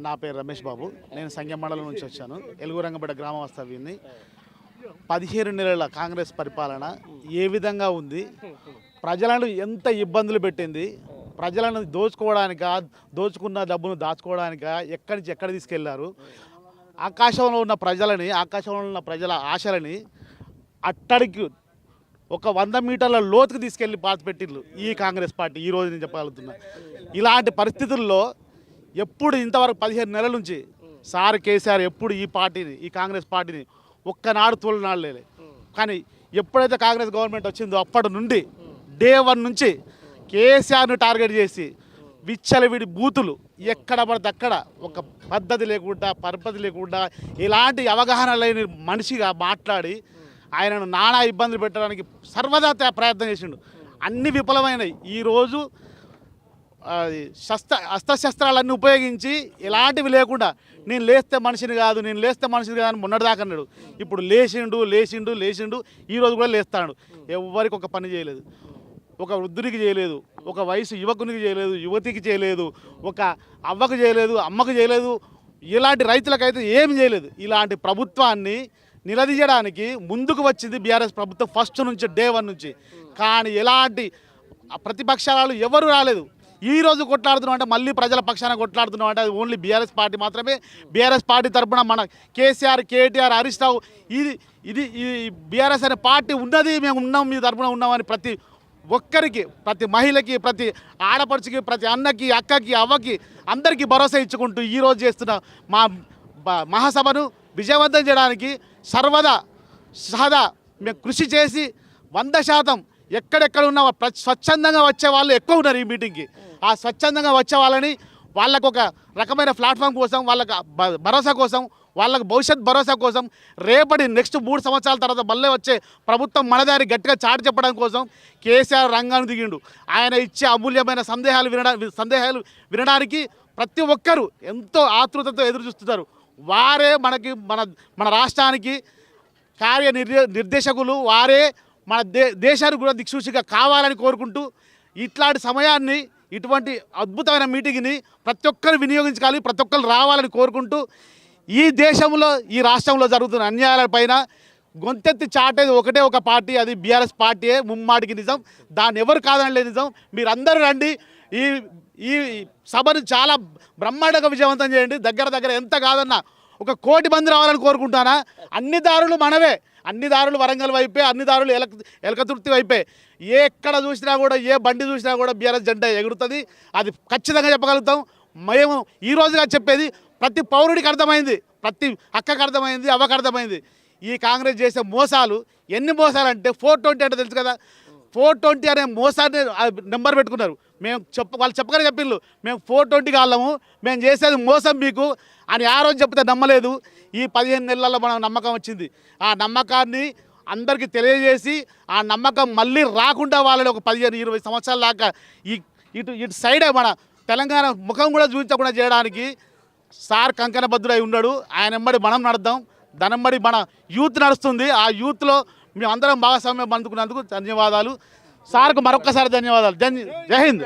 నా పేరు రమేష్ బాబు. నేను సంగం మండలం నుంచి వచ్చాను. ఎలుగురంగపేట గ్రామ వాస్తవ్యుని. 17 నెలల కాంగ్రెస్ పరిపాలన ఏ విధంగా ఉంది, ప్రజలను ఎంత ఇబ్బందులు పెట్టింది, ప్రజలను దోచుకున్న డబ్బును దాచుకోవడానికా, ఎక్కడి నుంచి ఎక్కడ తీసుకెళ్లారు, ఆకాశంలో ఉన్న ప్రజల ఆశలని అట్టడికి ఒక 100 మీటర్ల లోతుకు తీసుకెళ్ళి పెట్టిళ్ళు ఈ కాంగ్రెస్ పార్టీ. ఈ రోజు నేను చెప్పగలుగుతున్నా. ఇలాంటి పరిస్థితుల్లో ఎప్పుడు ఇంతవరకు 15 నెలల నుంచి సార్ కేసీఆర్ ఎప్పుడు ఈ కాంగ్రెస్ పార్టీని ఒక్కనాడు తోలినాడలే. కానీ ఎప్పుడైతే కాంగ్రెస్ గవర్నమెంట్ వచ్చిందో అప్పటి నుండి డే 1 నుంచి కేసీఆర్ను టార్గెట్ చేసి విచ్చలవిడి బూతులు ఎక్కడ పడితే అక్కడ ఒక పద్ధతి లేకుండా పరపతి లేకుండా ఇలాంటి అవగాహన లేని మనిషిగా మాట్లాడి ఆయనను నానా ఇబ్బందులు పెట్టడానికి సర్వదా ప్రయత్నం చేసిండు. అన్ని విఫలమైనవి. ఈరోజు అస్త్రశస్త్రాలన్నీ ఉపయోగించి ఎలాంటివి లేకుండా నేను లేస్తే మనిషిని కాదు అని మొన్నటిదాకా అన్నాడు. ఇప్పుడు లేచిండు ఈరోజు కూడా లేస్తాడు. ఎవరికి ఒక పని చేయలేదు. ఒక వృద్ధునికి చేయలేదు, ఒక వయసు యువకునికి చేయలేదు, యువతికి చేయలేదు, ఒక అవ్వకు చేయలేదు, అమ్మకు చేయలేదు, ఇలాంటి రైతులకైతే ఏమి చేయలేదు. ఇలాంటి ప్రభుత్వాన్ని నిలదీయడానికి ముందుకు వచ్చింది బీఆర్ఎస్ ప్రభుత్వం ఫస్ట్ నుంచి డే 1 నుంచి. కానీ ఎలాంటి ప్రతిపక్షాలు ఎవరు రాలేదు. ఈరోజు కొట్లాడుతున్నాం అంటే మళ్ళీ ప్రజల పక్షాన కొట్లాడుతున్నాం అంటే అది ఓన్లీ బీఆర్ఎస్ పార్టీ మాత్రమే. బీఆర్ఎస్ పార్టీ తరఫున మన కేసీఆర్, కేటీఆర్, హరీష్ రావు ఇది బీఆర్ఎస్ అనే పార్టీ ఉన్నది, మేము ఉన్నాం, మీ తరఫున ఉన్నామని ప్రతి ఒక్కరికి, ప్రతి మహిళకి, ప్రతి ఆడపడుచుకి, ప్రతి అన్నకి, అక్కకి, అవ్వకి అందరికీ భరోసా ఇచ్చుకుంటూ ఈరోజు చేస్తున్న మా మహాసభను విజయవంతం చేయడానికి సదా మేము కృషి చేసి 100% ఎక్కడెక్కడ ఉన్న స్వచ్ఛందంగా వచ్చే వాళ్ళు ఎక్కువ ఉన్నారు ఈ మీటింగ్కి. ఆ స్వచ్ఛందంగా వచ్చే వాళ్ళని వాళ్ళకు ఒక రకమైన ప్లాట్ఫామ్ కోసం, వాళ్ళకి భరోసా కోసం, వాళ్ళకు భవిష్యత్ భరోసా కోసం, రేపటి నెక్స్ట్ 3 సంవత్సరాల తర్వాత మళ్ళీ వచ్చే ప్రభుత్వం మనదారి గట్టిగా చాటి చెప్పడం కోసం కేసీఆర్ రంగాన్ని దిగిండు. ఆయన ఇచ్చే అమూల్యమైన సందేహాలు వినడానికి ప్రతి ఒక్కరూ ఎంతో ఆతృతతో ఎదురు చూస్తున్నారు. వారే మన రాష్ట్రానికి నిర్దేశకులు, వారే మన దేశానికి కూడా దిక్సూచిగా కావాలని కోరుకుంటూ ఇట్లాంటి సమయాన్ని, ఇటువంటి అద్భుతమైన మీటింగ్ని ప్రతి ఒక్కరు వినియోగించాలి, ప్రతి ఒక్కరు రావాలని కోరుకుంటూ ఈ దేశంలో, ఈ రాష్ట్రంలో జరుగుతున్న అన్యాయాలపైన గొంతెత్తి చాటేది ఒకటే ఒక పార్టీ, అది బీఆర్ఎస్ పార్టీయే. ముమ్మాటికి నిజం. దాన్ని ఎవరు కాదనలే నిజం. మీరందరూ రండి. ఈ సభను చాలా బ్రహ్మాండంగా విజయవంతం చేయండి. దగ్గర ఎంత కాదన్నా 1 కోటి మంది రావాలని కోరుకుంటానా. అన్ని దారులు మనవే. అన్ని దారులు వరంగల్ వైపే, అన్ని దారులు ఎలకతుర్తి వైపే. ఎక్కడ చూసినా కూడా, ఏ బండి చూసినా కూడా బీఆర్ఎస్ జెండా ఎగురుతుంది. అది ఖచ్చితంగా చెప్పగలుగుతాం. మేము ఈ రోజుగా చెప్పేది ప్రతి పౌరుడికి అర్థమైంది, ప్రతి అక్కకు అర్థమైంది, అవ్వకు అర్థమైంది. ఈ కాంగ్రెస్ చేసే మోసాలు ఎన్ని మోసాలు అంటే 420 అంటే తెలుసు కదా. 420 అనే మోసాన్ని నెంబర్ పెట్టుకున్నారు. వాళ్ళు చెప్పగానే చెప్పిండ్రు, మేము 420 కాళ్ళము, మేము చేసేది మోసం మీకు అని. ఆ రోజు చెప్తే నమ్మలేదు. ఈ 15 నెలల్లో మనకు నమ్మకం వచ్చింది. ఆ నమ్మకాన్ని అందరికీ తెలియజేసి ఆ నమ్మకం మళ్ళీ రాకుండా వాళ్ళని ఒక 15-20 సంవత్సరాల దాకా ఇటు సైడే మన తెలంగాణ ముఖం కూడా చూపించకుండా చేయడానికి సార్ కంకణబద్ధుడై ఉన్నాడు. ఆయన వెంబడి మనం నడుద్దాం. దానెంబడి మన యూత్ నడుస్తుంది. ఆ యూత్లో మేము అందరం భాగస్వామ్యం అందుకున్నందుకు ధన్యవాదాలు. సార్కు మరొక్కసారి ధన్యవాదాలు. జై హింద్.